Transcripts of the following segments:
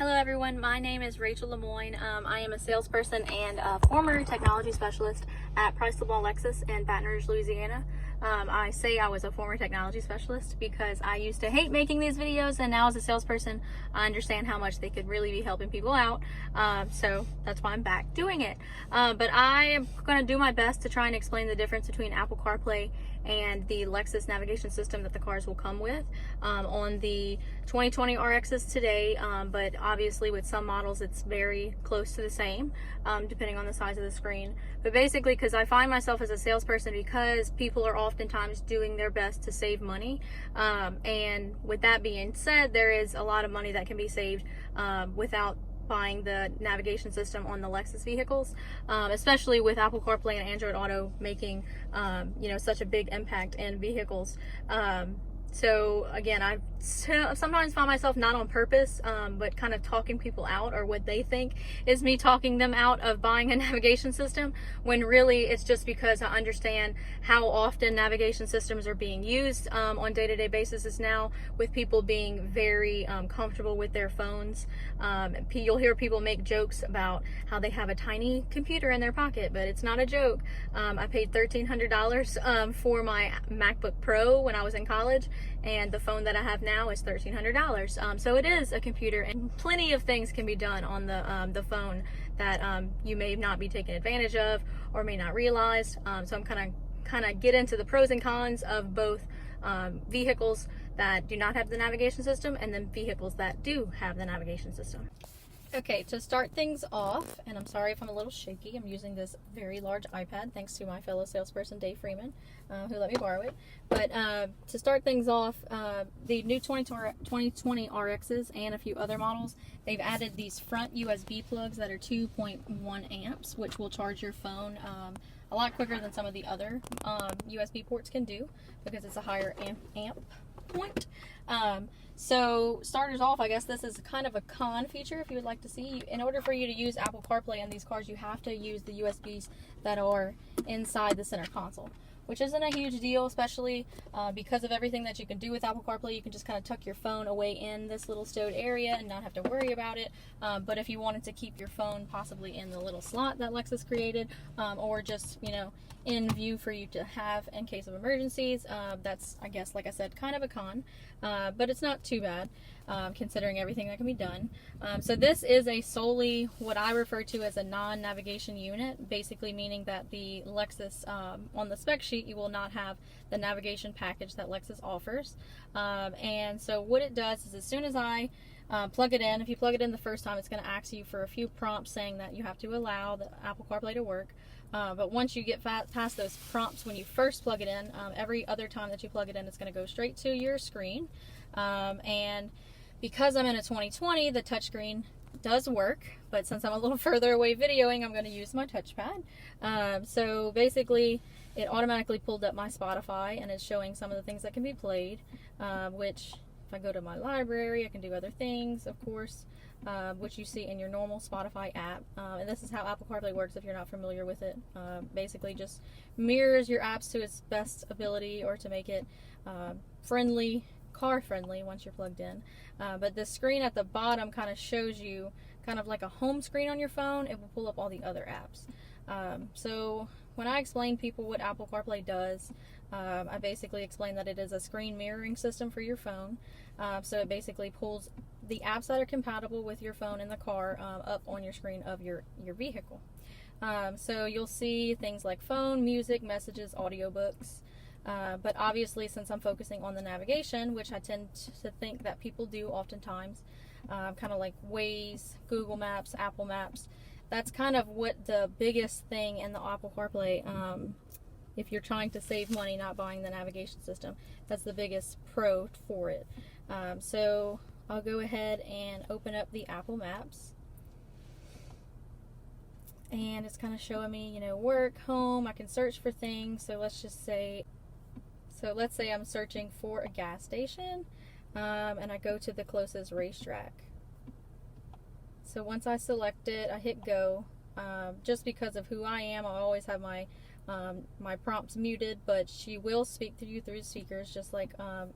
Hello everyone, my name is Rachel Lemoyne. I am a salesperson and a former technology specialist at Price LeBlanc Lexus in Baton Rouge, Louisiana. I say I was a former technology specialist because I used to hate making these videos, and now as a salesperson I understand how much they could really be helping people out. So that's why I'm back doing it. But I am going to do my best to try and explain the difference between Apple CarPlay and the Lexus navigation system that the cars will come with on the 2020 RXs today, but obviously with some models it's very close to the same depending on the size of the screen. But basically, because I find myself as a salesperson, because people are oftentimes doing their best to save money, and with that being said, there is a lot of money that can be saved without buying the navigation system on the Lexus vehicles, especially with Apple CarPlay and Android Auto making such a big impact in vehicles. So again, I sometimes find myself, not on purpose, but kind of talking people out, or what they think is me talking them out of buying a navigation system, when really it's just because I understand how often navigation systems are being used on day-to-day basis now, with people being very comfortable with their phones. You'll hear people make jokes about how they have a tiny computer in their pocket, but it's not a joke. I paid $1,300 for my MacBook Pro when I was in college, and the phone that I have now is $1,300. So it is a computer, and plenty of things can be done on the phone that you may not be taking advantage of or may not realize. So I'm kind of get into the pros and cons of both vehicles that do not have the navigation system and then vehicles that do have the navigation system. Okay, to start things off, and I'm sorry if I'm a little shaky, I'm using this very large iPad thanks to my fellow salesperson Dave Freeman, who let me borrow it. But to start things off, the new 2020 RXs and a few other models, they've added these front USB plugs that are 2.1 amps, which will charge your phone a lot quicker than some of the other USB ports can do, because it's a higher amp point. So starters off, I guess this is kind of a con feature if you would like to see. In order for you to use Apple CarPlay in these cars, you have to use the USBs that are inside the center console, which isn't a huge deal, especially because of everything that you can do with Apple CarPlay. You can just kind of tuck your phone away in this little stowed area and not have to worry about it. But if you wanted to keep your phone possibly in the little slot that Lexus created, or just, in view for you to have in case of emergencies, that's, I guess, like I said, kind of a con, but it's not too bad considering everything that can be done. So this is a solely what I refer to as a non-navigation unit, basically meaning that the Lexus, on the spec sheet, you will not have the navigation package that Lexus offers. And so what it does is, as soon as I plug it in, if you plug it in the first time, it's going to ask you for a few prompts saying that you have to allow the Apple CarPlay to work. But once you get past those prompts when you first plug it in, every other time that you plug it in, it's going to go straight to your screen. And because I'm in a 2020, the touchscreen does work, but since I'm a little further away videoing, I'm going to use my touchpad. So basically, it automatically pulled up my Spotify, and it's showing some of the things that can be played, which if I go to my library, I can do other things, of course, which you see in your normal Spotify app. And this is how Apple CarPlay works if you're not familiar with it. Basically just mirrors your apps to its best ability, or to make it car friendly once you're plugged in. But the screen at the bottom kind of shows you, kind of like a home screen on your phone. It will pull up all the other apps. So when I explain people what Apple CarPlay does, I basically explain that it is a screen mirroring system for your phone. So it basically pulls the apps that are compatible with your phone in the car up on your screen of your vehicle. So you'll see things like phone, music, messages, audiobooks. But obviously, since I'm focusing on the navigation, which I tend to think that people do oftentimes, kind of like Waze, Google Maps, Apple Maps, that's kind of what the biggest thing in the Apple CarPlay, if you're trying to save money not buying the navigation system, that's the biggest pro for it. So I'll go ahead and open up the Apple Maps. And it's kind of showing me, work, home. I can search for things. So let's say I'm searching for a gas station, and I go to the closest racetrack. So once I select it, I hit go. Just because of who I am, I always have my prompts muted, but she will speak to you through speakers, just like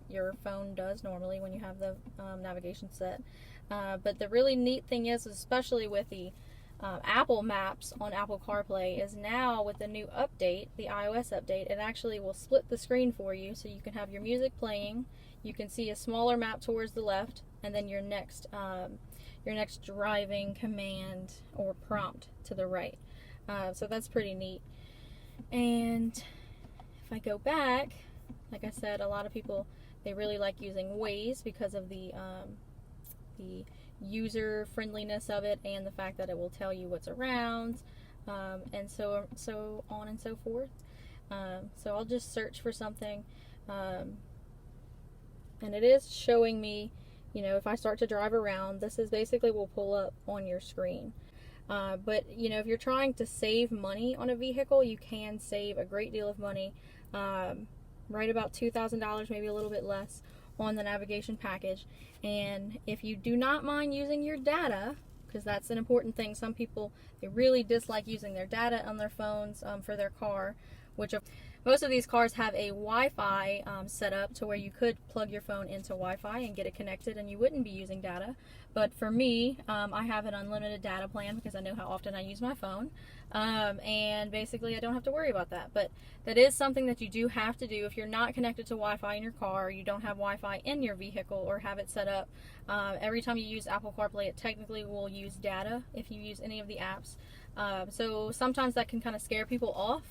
your phone does normally when you have the navigation set. But the really neat thing is, especially with the Apple Maps on Apple CarPlay, is now with the new update, the iOS update, it actually will split the screen for you, so you can have your music playing, you can see a smaller map towards the left, and then your next driving command or prompt to the right. So that's pretty neat. And if I go back, like I said, a lot of people, they really like using Waze because of the user friendliness of it and the fact that it will tell you what's around, and so on and so forth. So I'll just search for something, and it is showing me, you know, if I start to drive around, this is basically will pull up on your screen. But you know, if you're trying to save money on a vehicle, you can save a great deal of money, right about $2,000, maybe a little bit less, on the navigation package. And if you do not mind using your data, because that's an important thing, some people, they really dislike using their data on their phones for their car, which most of these cars have a Wi-Fi set up to where you could plug your phone into Wi-Fi and get it connected and you wouldn't be using data. But for me, I have an unlimited data plan because I know how often I use my phone, and basically I don't have to worry about that. But that is something that you do have to do if you're not connected to Wi-Fi in your car, or you don't have Wi-Fi in your vehicle or have it set up. Every time you use Apple CarPlay, it technically will use data if you use any of the apps. So sometimes that can kind of scare people off.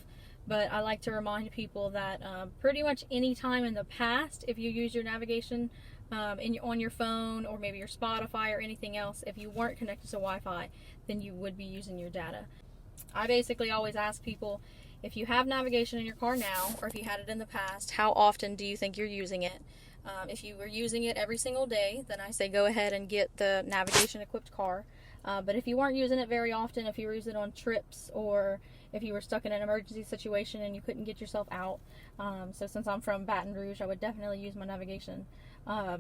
But I like to remind people that pretty much any time in the past, if you use your navigation on your phone, or maybe your Spotify or anything else, if you weren't connected to Wi-Fi, then you would be using your data. I basically always ask people, if you have navigation in your car now, or if you had it in the past, how often do you think you're using it? If you were using it every single day, then I say go ahead and get the navigation equipped car. But if you weren't using it very often, if you were using it on trips, or if you were stuck in an emergency situation and you couldn't get yourself out, so since I'm from Baton Rouge, I would definitely use my navigation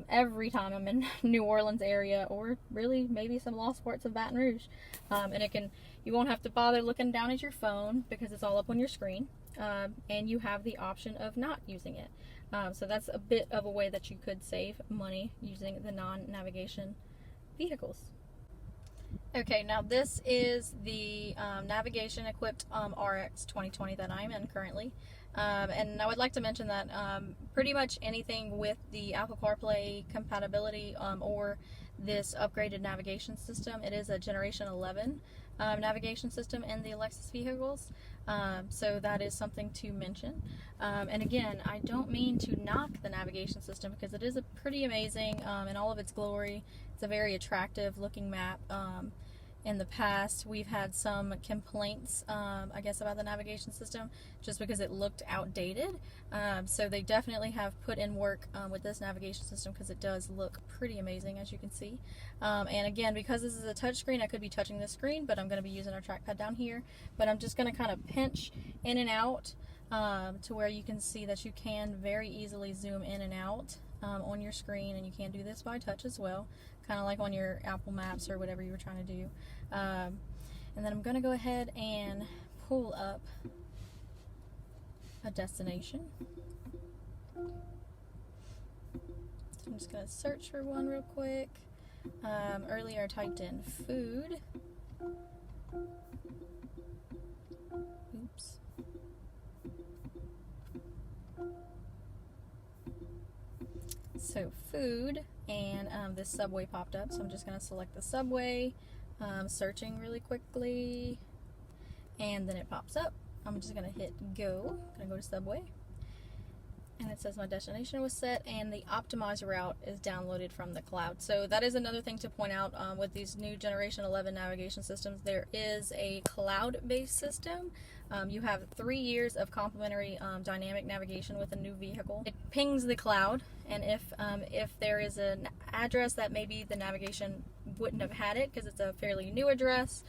every time I'm in New Orleans area, or really maybe some lost parts of Baton Rouge. And you won't have to bother looking down at your phone because it's all up on your screen, and you have the option of not using it. So that's a bit of a way that you could save money using the non-navigation vehicles. Okay, now this is the navigation equipped RX 2020 that I'm in currently. And I would like to mention that pretty much anything with the Apple CarPlay compatibility, or this upgraded navigation system, it is a Generation 11 navigation system in the Lexus vehicles. So that is something to mention. And again, I don't mean to knock the navigation system, because it is a pretty amazing in all of its glory. It's a very attractive looking map. In the past, we've had some complaints, I guess, about the navigation system just because it looked outdated. So they definitely have put in work with this navigation system, because it does look pretty amazing, as you can see. And again, because this is a touch screen, I could be touching the screen, but I'm going to be using our trackpad down here. But I'm just going to kind of pinch in and out to where you can see that you can very easily zoom in and out on your screen, and you can do this by touch as well, kind of like on your Apple Maps or whatever you were trying to do. And then I'm going to go ahead and pull up a destination. So I'm just going to search for one real quick. Earlier I typed in food. Oops. So food, and this Subway popped up, so I'm just going to select the Subway, searching really quickly, and then it pops up. I'm just going to hit go. I'm going to go to Subway, and it says my destination was set, and the optimized route is downloaded from the cloud. So that is another thing to point out with these new Generation 11 navigation systems. There is a cloud-based system. You have 3 years of complimentary dynamic navigation with a new vehicle. It pings the cloud, and if there is an address that maybe the navigation wouldn't have had it because it's a fairly new address,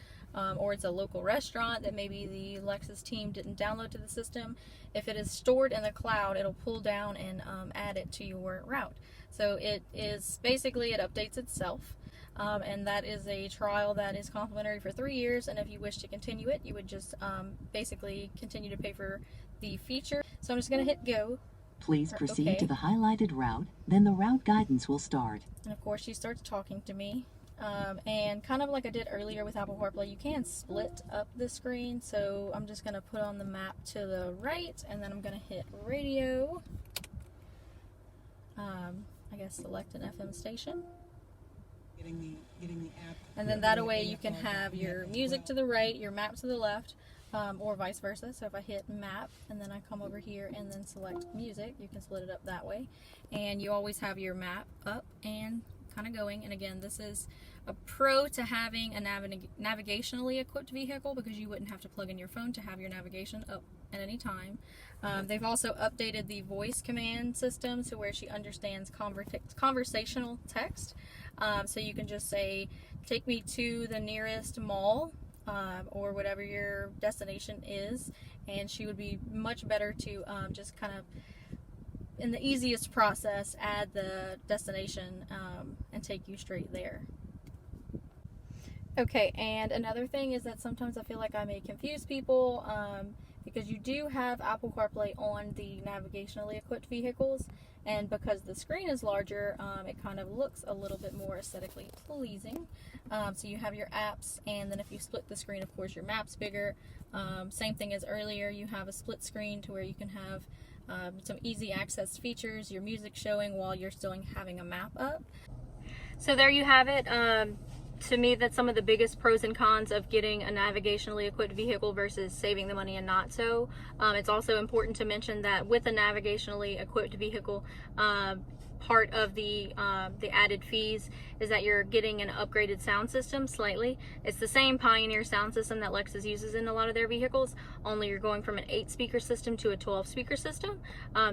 or it's a local restaurant that maybe the Lexus team didn't download to the system, if it is stored in the cloud, it'll pull down and add it to your route. So it is basically, it updates itself. And that is a trial that is complimentary for 3 years, and if you wish to continue it, you would just basically continue to pay for the feature. So I'm just going to hit go. Please proceed to the highlighted route, then the route guidance will start. And of course she starts talking to me. And kind of like I did earlier with Apple CarPlay, you can split up the screen. So I'm just going to put on the map to the right, and then I'm going to hit radio. I guess select an FM station. Getting the app. And then that way you can have your music to the right, your map to the left, or vice versa. So if I hit map and then I come over here and then select music, you can split it up that way. And you always have your map up and kind of going. And again, this is a pro to having a navigationally equipped vehicle, because you wouldn't have to plug in your phone to have your navigation up at any time. They've also updated the voice command system to where she understands conversational text. So you can just say, take me to the nearest mall, or whatever your destination is, and she would be much better to just kind of, in the easiest process, add the destination and take you straight there. Okay, and another thing is that sometimes I feel like I may confuse people, because you do have Apple CarPlay on the navigationally equipped vehicles, and because the screen is larger, it kind of looks a little bit more aesthetically pleasing. So you have your apps, and then if you split the screen, of course your map's bigger. Same thing as earlier, you have a split screen to where you can have some easy access features, your music showing while you're still having a map up. So there you have it. To me, that's some of the biggest pros and cons of getting a navigationally equipped vehicle versus saving the money and not so. It's also important to mention that with a navigationally equipped vehicle, part of the added fees is that you're getting an upgraded sound system slightly. It's the same Pioneer sound system that Lexus uses in a lot of their vehicles, only you're going from an 8-speaker system to a 12-speaker system.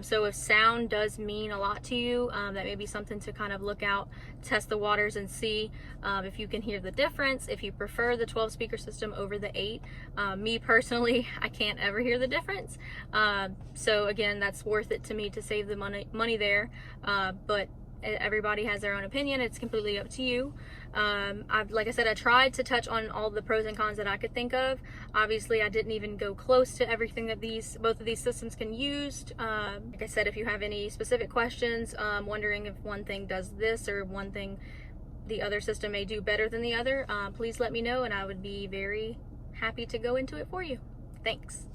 So if sound does mean a lot to you, that may be something to kind of look out, test the waters and see if you can hear the difference, if you prefer the 12-speaker system over the 8. Me personally, I can't ever hear the difference. So again, that's worth it to me to save the money there. But everybody has their own opinion. It's completely up to you. Like I said, I tried to touch on all the pros and cons that I could think of. Obviously, I didn't even go close to everything that both of these systems can use. Like I said, if you have any specific questions, wondering if one thing does this or one thing the other system may do better than the other, please let me know, and I would be very happy to go into it for you. Thanks.